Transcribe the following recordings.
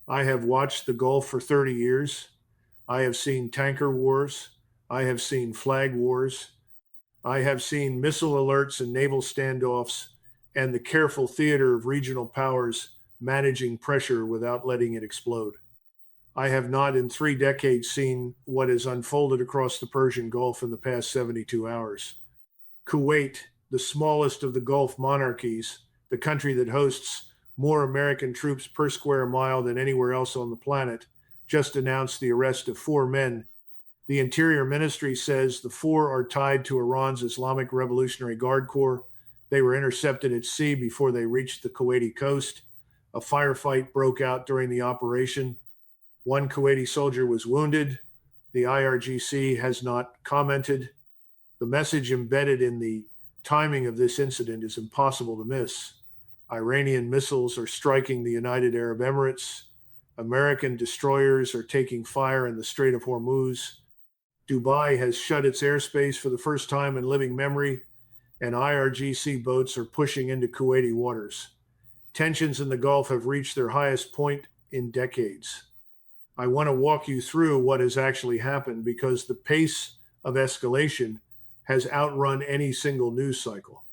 I have watched the Gulf for 30 years. I have seen tanker wars. I have seen flag wars. I have seen missile alerts and naval standoffs and the careful theater of regional powers managing pressure without letting it explode. I have not in 3 decades seen what has unfolded across the Persian Gulf in the past 72 hours. Kuwait, the smallest of the Gulf monarchies, the country that hosts more American troops per square mile than anywhere else on the planet, just announced the arrest of 4 men. The Interior Ministry says the 4 are tied to Iran's Islamic Revolutionary Guard Corps. They were intercepted at sea before they reached the Kuwaiti coast. A firefight broke out during the operation. One Kuwaiti soldier was wounded. The IRGC has not commented. The message embedded in the timing of this incident is impossible to miss. Iranian missiles are striking the United Arab Emirates. American destroyers are taking fire in the Strait of Hormuz. Dubai has shut its airspace for the first time in living memory, and IRGC boats are pushing into Kuwaiti waters. Tensions in the Gulf have reached their highest point in decades. I want to walk you through what has actually happened because the pace of escalation has outrun any single news cycle.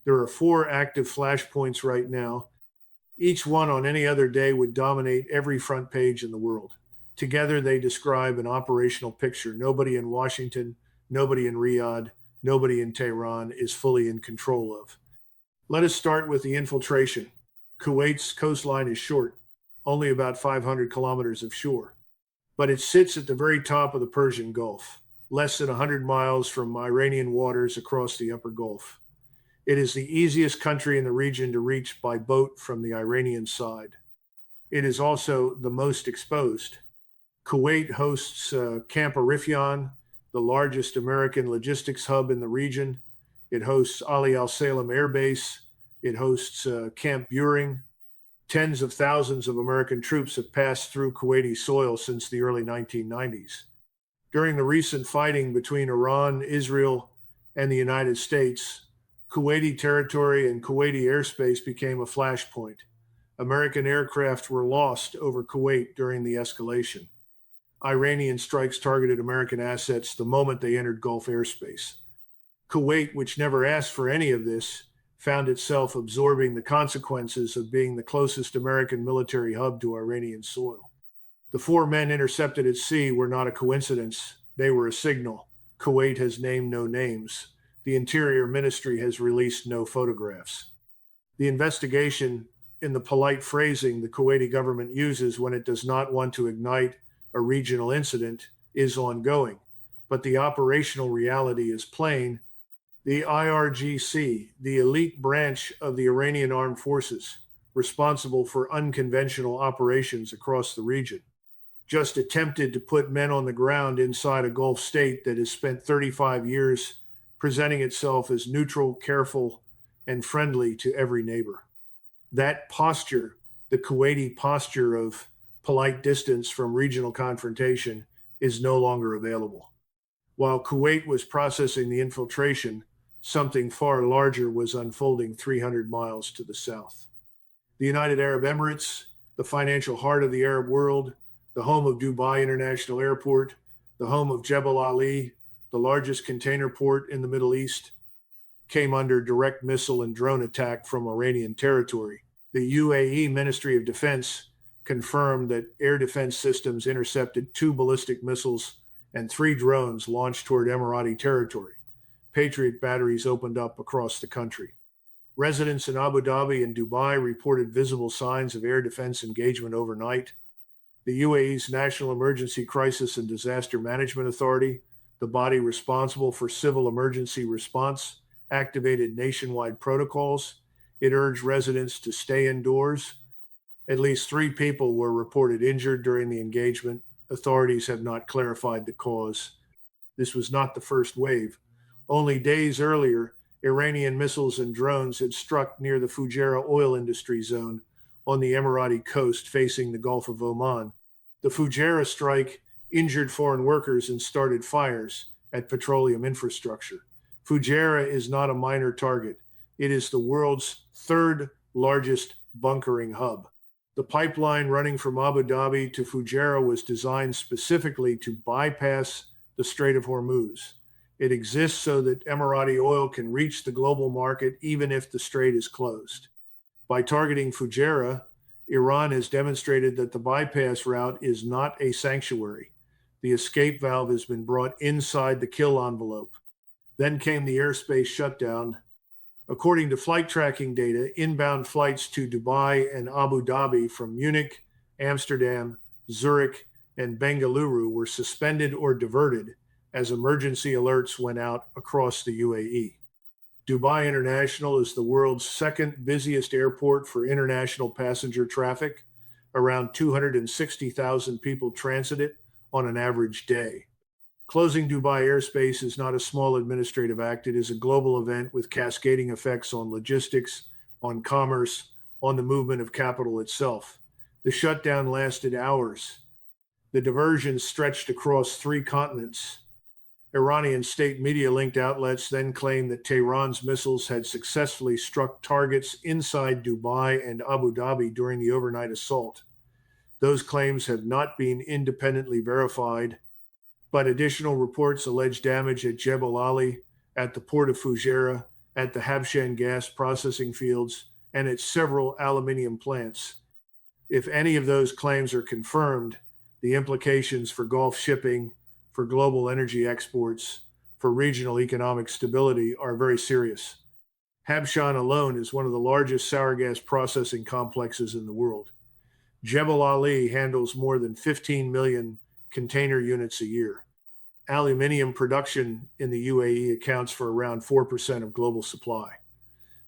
There are 4 active flashpoints right now. Each one on any other day would dominate every front page in the world. Together, they describe an operational picture nobody in Washington, nobody in Riyadh, nobody in Tehran is fully in control of. Let us start with the infiltration. Kuwait's coastline is short, only about 500 kilometers of shore, but it sits at the very top of the Persian Gulf, less than 100 miles from Iranian waters across the upper Gulf. It is the easiest country in the region to reach by boat from the Iranian side. It is also the most exposed. Kuwait hosts Camp Arifjan, the largest American logistics hub in the region. It hosts Ali Al Salem Air Base. It hosts Camp Buring. Tens of thousands of American troops have passed through Kuwaiti soil since the early 1990s. During the recent fighting between Iran, Israel, and the United States, Kuwaiti territory and Kuwaiti airspace became a flashpoint. American aircraft were lost over Kuwait during the escalation. Iranian strikes targeted American assets the moment they entered Gulf airspace. Kuwait, which never asked for any of this, found itself absorbing the consequences of being the closest American military hub to Iranian soil. The 4 men intercepted at sea were not a coincidence. They were a signal. Kuwait has named no names. The Interior Ministry has released no photographs. The investigation, in the polite phrasing the Kuwaiti government uses when it does not want to ignite a regional incident, is ongoing. But the operational reality is plain. The IRGC, the elite branch of the Iranian armed forces, responsible for unconventional operations across the region, just attempted to put men on the ground inside a Gulf state that has spent 35 years presenting itself as neutral, careful, and friendly to every neighbor. That posture, the Kuwaiti posture of polite distance from regional confrontation, is no longer available. While Kuwait was processing the infiltration, something far larger was unfolding 300 miles to the south. The United Arab Emirates, the financial heart of the Arab world, the home of Dubai International Airport, the home of Jebel Ali, the largest container port in the Middle East, came under direct missile and drone attack from Iranian territory. The UAE Ministry of Defense confirmed that air defense systems intercepted 2 ballistic missiles and 3 drones launched toward Emirati territory. Patriot batteries opened up across the country. Residents in Abu Dhabi and Dubai reported visible signs of air defense engagement overnight. The UAE's National Emergency Crisis and Disaster Management Authority, the body responsible for civil emergency response, activated nationwide protocols. It urged residents to stay indoors. At least 3 people were reported injured during the engagement. Authorities have not clarified the cause. This was not the first wave. Only days earlier, Iranian missiles and drones had struck near the Fujairah oil industry zone on the Emirati coast facing the Gulf of Oman. The Fujairah strike injured foreign workers and started fires at petroleum infrastructure. Fujairah is not a minor target. It is the world's 3rd largest bunkering hub. The pipeline running from Abu Dhabi to Fujairah was designed specifically to bypass the Strait of Hormuz. It exists so that Emirati oil can reach the global market even if the strait is closed. By targeting Fujairah, Iran has demonstrated that the bypass route is not a sanctuary. The escape valve has been brought inside the kill envelope. Then came the airspace shutdown. According to flight tracking data, inbound flights to Dubai and Abu Dhabi from Munich, Amsterdam, Zurich, and Bengaluru were suspended or diverted as emergency alerts went out across the UAE. Dubai International is the world's second busiest airport for international passenger traffic. Around 260,000 people transit it on an average day. Closing Dubai airspace is not a small administrative act. It is a global event with cascading effects on logistics, on commerce, on the movement of capital itself. The shutdown lasted hours. The diversion stretched across 3 continents. Iranian state media-linked outlets then claimed that Tehran's missiles had successfully struck targets inside Dubai and Abu Dhabi during the overnight assault. Those claims have not been independently verified, but additional reports allege damage at Jebel Ali, at the port of Fujairah, at the Habshan gas processing fields, and at several aluminium plants. If any of those claims are confirmed, the implications for Gulf shipping, for global energy exports, for regional economic stability are very serious. Habshan alone is one of the largest sour gas processing complexes in the world. Jebel Ali handles more than 15 million container units a year. Aluminium production in the UAE accounts for around 4% of global supply.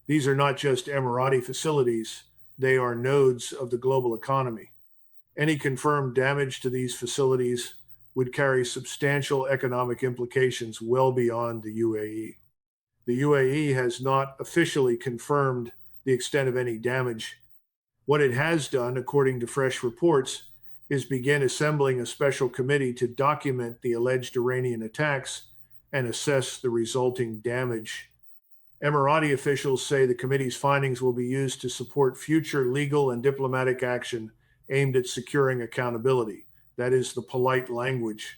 These are not just Emirati facilities, they are nodes of the global economy. Any confirmed damage to these facilities would carry substantial economic implications well beyond the UAE. The UAE has not officially confirmed the extent of any damage. What it has done, according to fresh reports, is begin assembling a special committee to document the alleged Iranian attacks and assess the resulting damage. Emirati officials say the committee's findings will be used to support future legal and diplomatic action aimed at securing accountability. That is the polite language.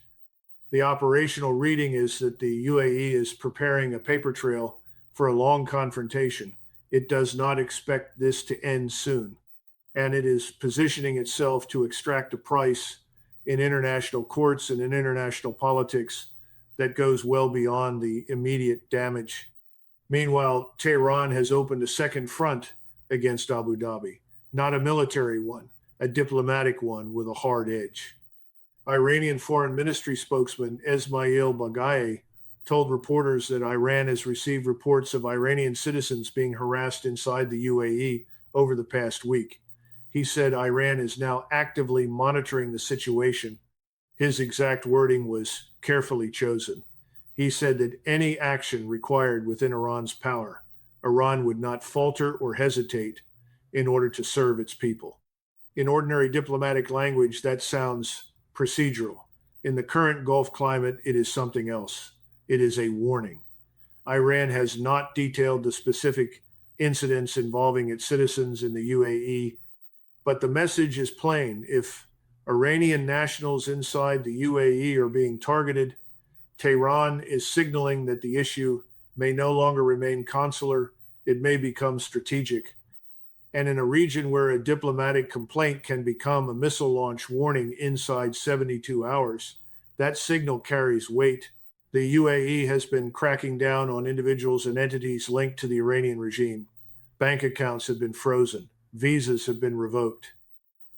The operational reading is that the UAE is preparing a paper trail for a long confrontation. It does not expect this to end soon, and it is positioning itself to extract a price in international courts and in international politics that goes well beyond the immediate damage. Meanwhile, Tehran has opened a second front against Abu Dhabi, not a military one, a diplomatic one with a hard edge. Iranian Foreign Ministry spokesman Esmail Baghaei told reporters that Iran has received reports of Iranian citizens being harassed inside the UAE over the past week. He said Iran is now actively monitoring the situation. His exact wording was carefully chosen. He said that any action required within Iran's power, Iran would not falter or hesitate in order to serve its people. In ordinary diplomatic language, that sounds procedural. In the current Gulf climate, it is something else. It is a warning. Iran has not detailed the specific incidents involving its citizens in the UAE, but the message is plain. If Iranian nationals inside the UAE are being targeted, Tehran is signaling that the issue may no longer remain consular, it may become strategic. And in a region where a diplomatic complaint can become a missile launch warning inside 72 hours, that signal carries weight. The UAE has been cracking down on individuals and entities linked to the Iranian regime. Bank accounts have been frozen. Visas have been revoked.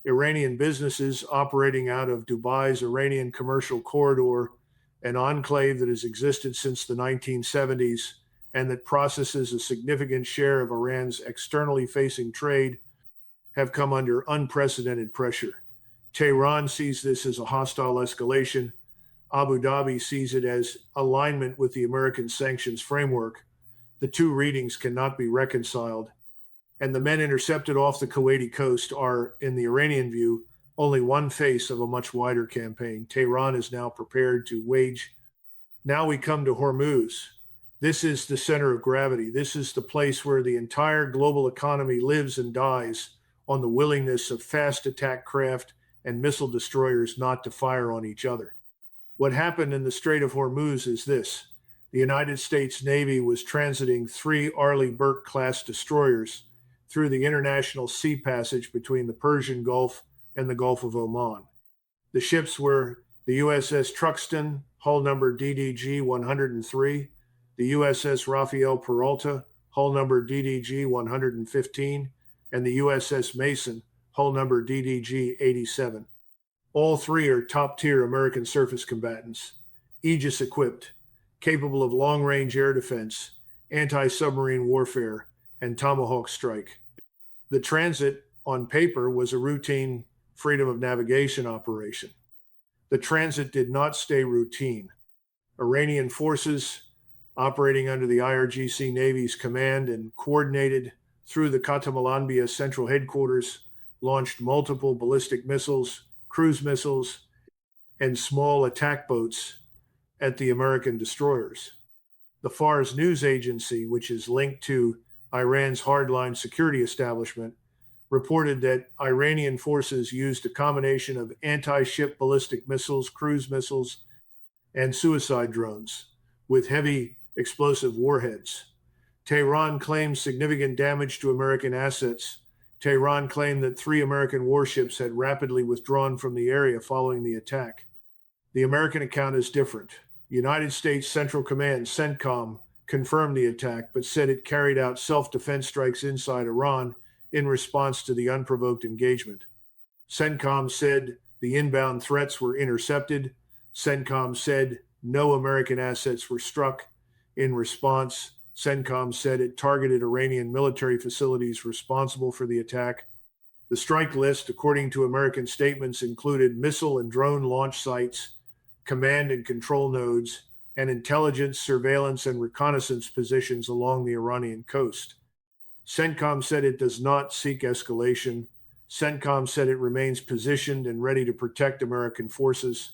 Iranian businesses operating out of Dubai's Iranian commercial corridor, an enclave that has existed since the 1970s and that processes a significant share of Iran's externally facing trade, have come under unprecedented pressure. Tehran sees this as a hostile escalation. Abu Dhabi sees it as alignment with the American sanctions framework. The two readings cannot be reconciled. And the men intercepted off the Kuwaiti coast are, in the Iranian view, only one face of a much wider campaign. Tehran is now prepared to wage. Now we come to Hormuz. This is the center of gravity. This is the place where the entire global economy lives and dies on the willingness of fast attack craft and missile destroyers not to fire on each other. What happened in the Strait of Hormuz is this. The United States Navy was transiting 3 Arleigh Burke-class destroyers through the international sea passage between the Persian Gulf and the Gulf of Oman. The ships were the USS Truxtun, hull number DDG-103, the USS Rafael Peralta, hull number DDG-115, and the USS Mason, hull number DDG-87. All 3 are top-tier American surface combatants, Aegis-equipped, capable of long-range air defense, anti-submarine warfare, and Tomahawk strike. The transit, on paper, was a routine freedom of navigation operation. The transit did not stay routine. Iranian forces, operating under the IRGC Navy's command and coordinated through the Khatam al-Anbiya Central Headquarters, launched multiple ballistic missiles, cruise missiles, and small attack boats at the American destroyers. The Fars news agency, which is linked to Iran's hardline security establishment, reported that Iranian forces used a combination of anti-ship ballistic missiles, cruise missiles, and suicide drones with heavy explosive warheads. Tehran claimed significant damage to American assets. Tehran claimed that 3 American warships had rapidly withdrawn from the area following the attack. The American account is different. United States Central Command, CENTCOM, confirmed the attack, but said it carried out self-defense strikes inside Iran in response to the unprovoked engagement. CENTCOM said the inbound threats were intercepted. CENTCOM said no American assets were struck. In response, CENTCOM said it targeted Iranian military facilities responsible for the attack. The strike list, according to American statements, included missile and drone launch sites, command and control nodes, and intelligence, surveillance, and reconnaissance positions along the Iranian coast. CENTCOM said it does not seek escalation. CENTCOM said it remains positioned and ready to protect American forces.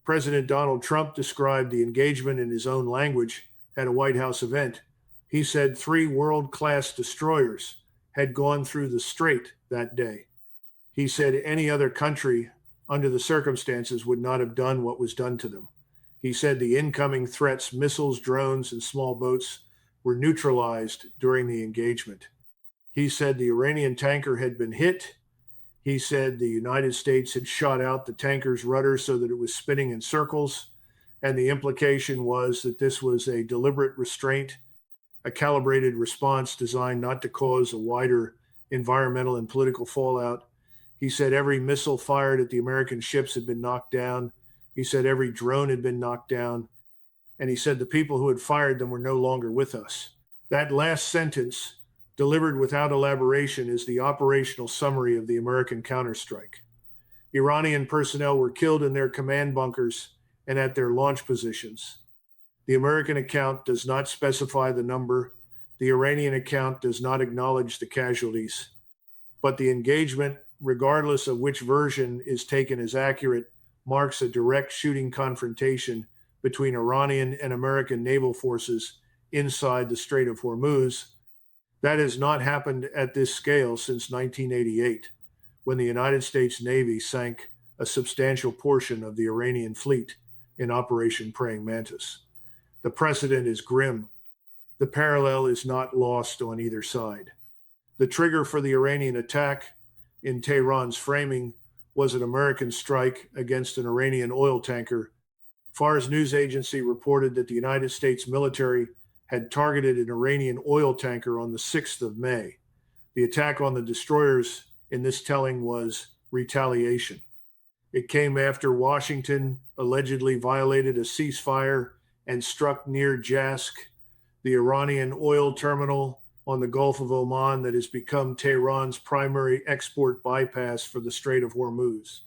President Donald Trump described the engagement in his own language at a White House event. He said 3 world-class destroyers had gone through the strait that day. He said any other country under the circumstances would not have done what was done to them. He said the incoming threats, missiles, drones, and small boats, were neutralized during the engagement. He said the Iranian tanker had been hit. He said the United States had shot out the tanker's rudder so that it was spinning in circles, and the implication was that this was a deliberate restraint, a calibrated response designed not to cause a wider environmental and political fallout. He said every missile fired at the American ships had been knocked down. He said every drone had been knocked down. And he said the people who had fired them were no longer with us. That last sentence, delivered without elaboration, is the operational summary of the American counterstrike. Iranian personnel were killed in their command bunkers and at their launch positions. The American account does not specify the number. The Iranian account does not acknowledge the casualties. But the engagement, regardless of which version is taken as accurate, marks a direct shooting confrontation between Iranian and American naval forces inside the Strait of Hormuz. That has not happened at this scale since 1988, when the United States Navy sank a substantial portion of the Iranian fleet in Operation Praying Mantis. The precedent is grim. The parallel is not lost on either side. The trigger for the Iranian attack, in Tehran's framing, was an American strike against an Iranian oil tanker. Fars news agency reported that the United States military had targeted an Iranian oil tanker on the 6th of May. The attack on the destroyers in this telling was retaliation. It came after Washington allegedly violated a ceasefire and struck near Jask, the Iranian oil terminal on the Gulf of Oman that has become Tehran's primary export bypass for the Strait of Hormuz.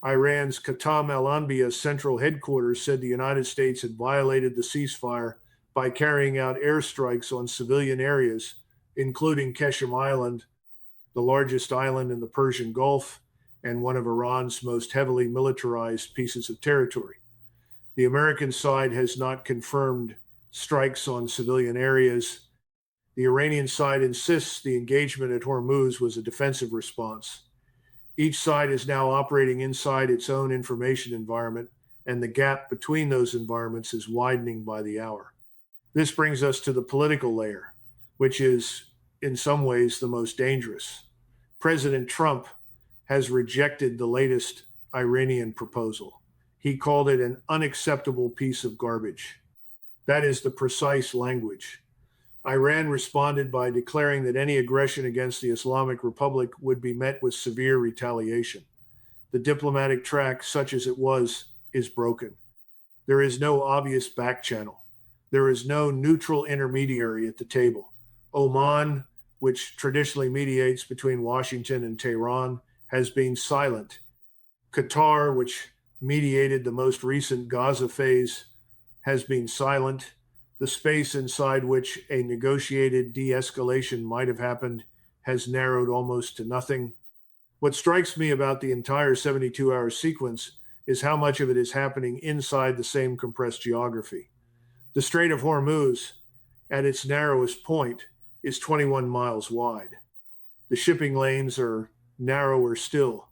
Iran's Khatam al-Anbiya Central Headquarters said the United States had violated the ceasefire by carrying out airstrikes on civilian areas, including Keshem Island, the largest island in the Persian Gulf and one of Iran's most heavily militarized pieces of territory. The American side has not confirmed strikes on civilian areas. The Iranian side insists the engagement at Hormuz was a defensive response. Each side is now operating inside its own information environment, and the gap between those environments is widening by the hour. This brings us to the political layer, which is, in some ways, the most dangerous. President Trump has rejected the latest Iranian proposal. He called it an unacceptable piece of garbage. That is the precise language. Iran responded by declaring that any aggression against the Islamic Republic would be met with severe retaliation. The diplomatic track, such as it was, is broken. There is no obvious back channel. There is no neutral intermediary at the table. Oman, which traditionally mediates between Washington and Tehran, has been silent. Qatar, which mediated the most recent Gaza phase, has been silent. The space inside which a negotiated de-escalation might have happened has narrowed almost to nothing. What strikes me about the entire 72-hour sequence is how much of it is happening inside the same compressed geography. The Strait of Hormuz, at its narrowest point, is 21 miles wide. The shipping lanes are narrower still.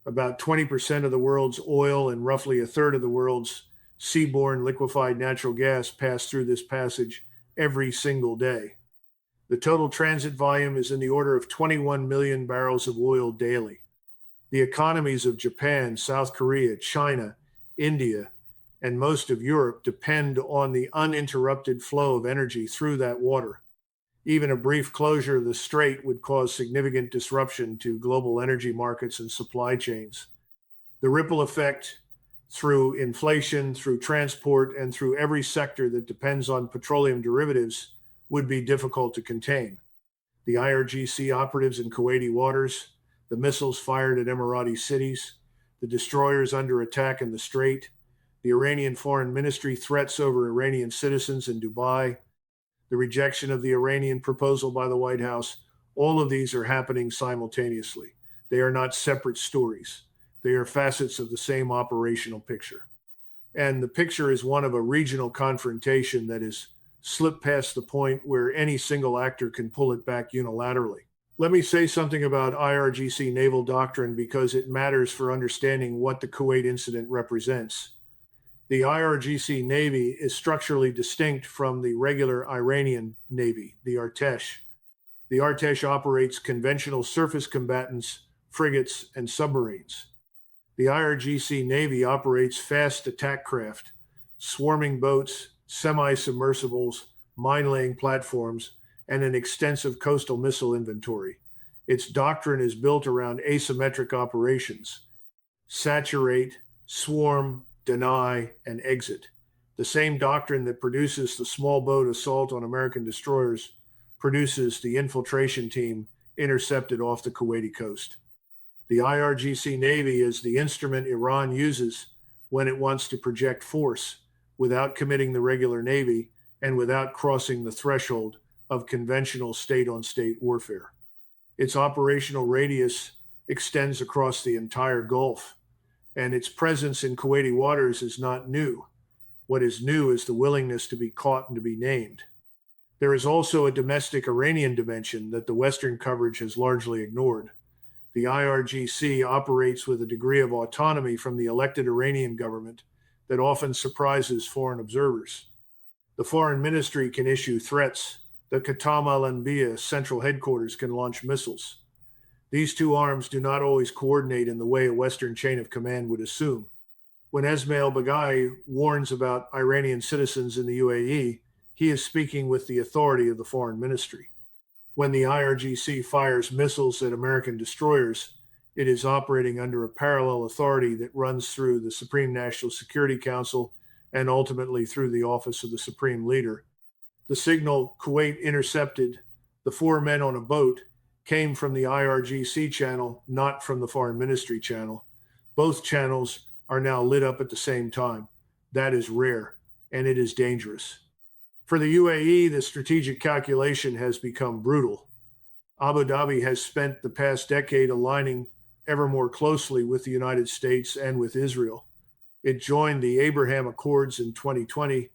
About 20% of the world's oil and roughly a third of the world's seaborne liquefied natural gas pass through this passage every single day. The total transit volume is in the order of 21 million barrels of oil daily. The economies of Japan, South Korea, China, India, and most of Europe depend on the uninterrupted flow of energy through that water. Even a brief closure of the strait would cause significant disruption to global energy markets and supply chains. The ripple effect through inflation, through transport, and through every sector that depends on petroleum derivatives would be difficult to contain. The IRGC operatives in Kuwaiti waters, the missiles fired at Emirati cities, the destroyers under attack in the Strait, the Iranian Foreign Ministry threats over Iranian citizens in Dubai, the rejection of the Iranian proposal by the White House, all of these are happening simultaneously. They are not separate stories. They are facets of the same operational picture. And the picture is one of a regional confrontation that has slipped past the point where any single actor can pull it back unilaterally. Let me say something about IRGC naval doctrine because it matters for understanding what the Kuwait incident represents. The IRGC Navy is structurally distinct from the regular Iranian Navy, the Artesh. The Artesh operates conventional surface combatants, frigates, and submarines. The IRGC Navy operates fast attack craft, swarming boats, semi-submersibles, mine-laying platforms, and an extensive coastal missile inventory. Its doctrine is built around asymmetric operations: saturate, swarm, deny, and exit. The same doctrine that produces the small boat assault on American destroyers produces the infiltration team intercepted off the Kuwaiti coast. The IRGC Navy is the instrument Iran uses when it wants to project force without committing the regular Navy and without crossing the threshold of conventional state-on-state warfare. Its operational radius extends across the entire Gulf, and its presence in Kuwaiti waters is not new. What is new is the willingness to be caught and to be named. There is also a domestic Iranian dimension that the Western coverage has largely ignored. The IRGC operates with a degree of autonomy from the elected Iranian government that often surprises foreign observers. The foreign ministry can issue threats. The Khatam al-Anbiya central headquarters can launch missiles. These two arms do not always coordinate in the way a Western chain of command would assume. When Esmail Baghai warns about Iranian citizens in the UAE, he is speaking with the authority of the foreign ministry. When the IRGC fires missiles at American destroyers, it is operating under a parallel authority that runs through the Supreme National Security Council and ultimately through the Office of the Supreme Leader. The signal Kuwait intercepted the 4 men on a boat came from the IRGC channel, not from the Foreign Ministry channel. Both channels are now lit up at the same time. That is rare, and it is dangerous. For the UAE, the strategic calculation has become brutal. Abu Dhabi has spent the past decade aligning ever more closely with the United States and with Israel. It joined the Abraham Accords in 2020,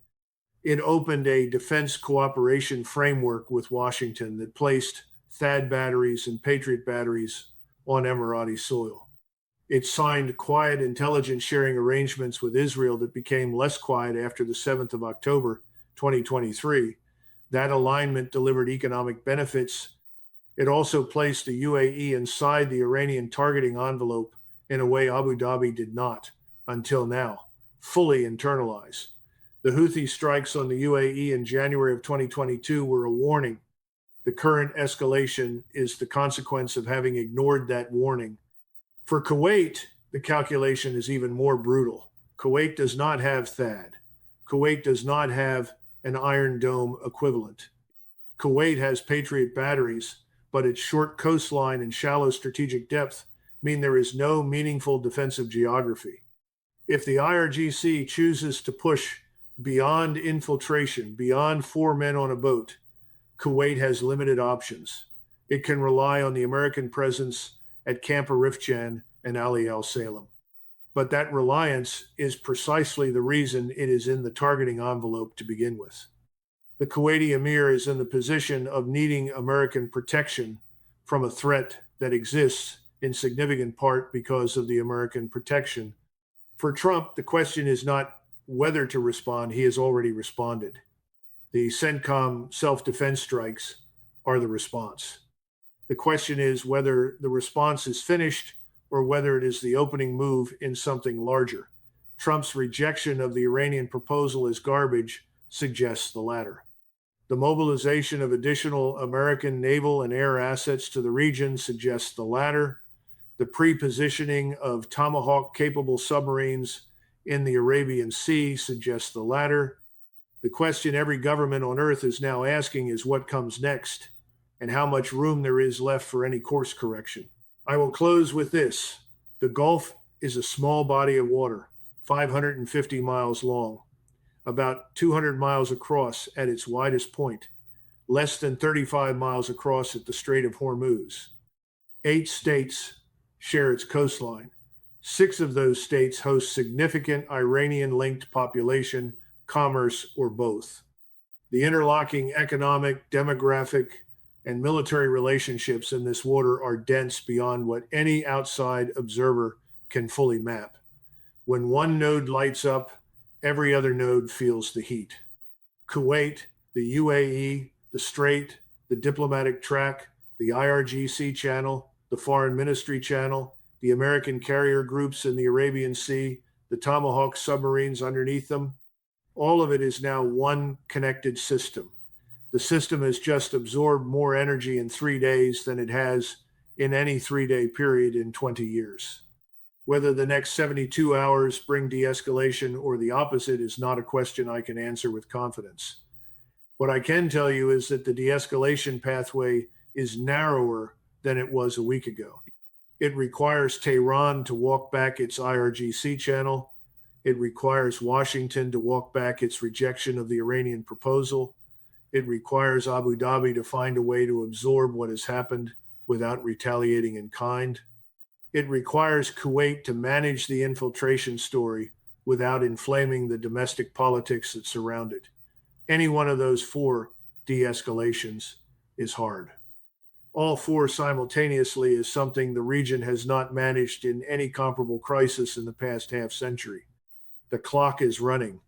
It opened a defense cooperation framework with Washington that placed THAAD batteries and Patriot batteries on Emirati soil. It signed quiet intelligence sharing arrangements with Israel that became less quiet after the 7th of October, 2023. That alignment delivered economic benefits. It also placed the UAE inside the Iranian targeting envelope in a way Abu Dhabi did not, until now, fully internalize. The Houthi strikes on the UAE in January of 2022 were a warning. The current escalation is the consequence of having ignored that warning. For Kuwait, the calculation is even more brutal. Kuwait does not have THAAD. Kuwait does not have an Iron Dome equivalent. Kuwait has Patriot batteries, but its short coastline and shallow strategic depth mean there is no meaningful defensive geography. If the IRGC chooses to push beyond infiltration, beyond 4 men on a boat, Kuwait has limited options. It can rely on the American presence at Camp Arifjan and Ali al Salem. But that reliance is precisely the reason it is in the targeting envelope to begin with. The Kuwaiti emir is in the position of needing American protection from a threat that exists in significant part because of the American protection. For Trump, the question is not whether to respond, he has already responded. The CENTCOM self-defense strikes are the response. The question is whether the response is finished or whether it is the opening move in something larger. Trump's rejection of the Iranian proposal as garbage suggests the latter. The mobilization of additional American naval and air assets to the region suggests the latter. The pre-positioning of Tomahawk-capable submarines in the Arabian Sea suggests the latter. The question every government on Earth is now asking is what comes next and how much room there is left for any course correction. I will close with this. The Gulf is a small body of water, 550 miles long, about 200 miles across at its widest point, less than 35 miles across at the Strait of Hormuz. 8 states share its coastline. 6 of those states host significant Iranian-linked population, commerce, or both. The interlocking economic, demographic, and military relationships in this water are dense beyond what any outside observer can fully map. When one node lights up, every other node feels the heat. Kuwait, the UAE, the Strait, the diplomatic track, the IRGC channel, the Foreign Ministry channel, the American carrier groups in the Arabian Sea, the Tomahawk submarines underneath them, all of it is now one connected system. The system has just absorbed more energy in 3 days than it has in any 3-day period in 20 years. Whether the next 72 hours bring de-escalation or the opposite is not a question I can answer with confidence. What I can tell you is that the de-escalation pathway is narrower than it was a week ago. It requires Tehran to walk back its IRGC channel. It requires Washington to walk back its rejection of the Iranian proposal. It requires Abu Dhabi to find a way to absorb what has happened without retaliating in kind. It requires Kuwait to manage the infiltration story without inflaming the domestic politics that surround it. Any one of those 4 de-escalations is hard. All 4 simultaneously is something the region has not managed in any comparable crisis in the past half century. The clock is running.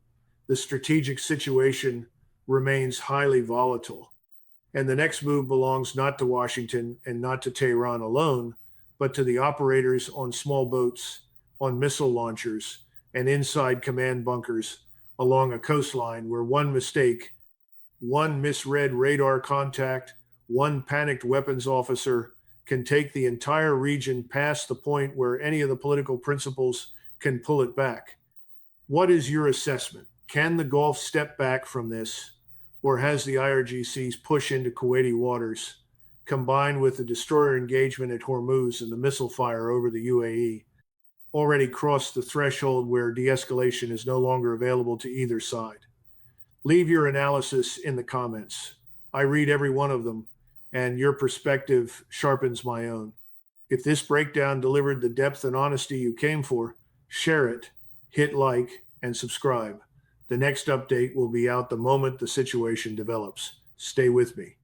The strategic situation remains highly volatile. And the next move belongs not to Washington and not to Tehran alone, but to the operators on small boats, on missile launchers, and inside command bunkers along a coastline where one mistake, one misread radar contact, one panicked weapons officer can take the entire region past the point where any of the political principles can pull it back. What is your assessment? Can the Gulf step back from this, or has the IRGC's push into Kuwaiti waters, combined with the destroyer engagement at Hormuz and the missile fire over the UAE, already crossed the threshold where de-escalation is no longer available to either side? Leave your analysis in the comments. I read every one of them, and your perspective sharpens my own. If this breakdown delivered the depth and honesty you came for, share it, hit like, and subscribe. The next update will be out the moment the situation develops. Stay with me.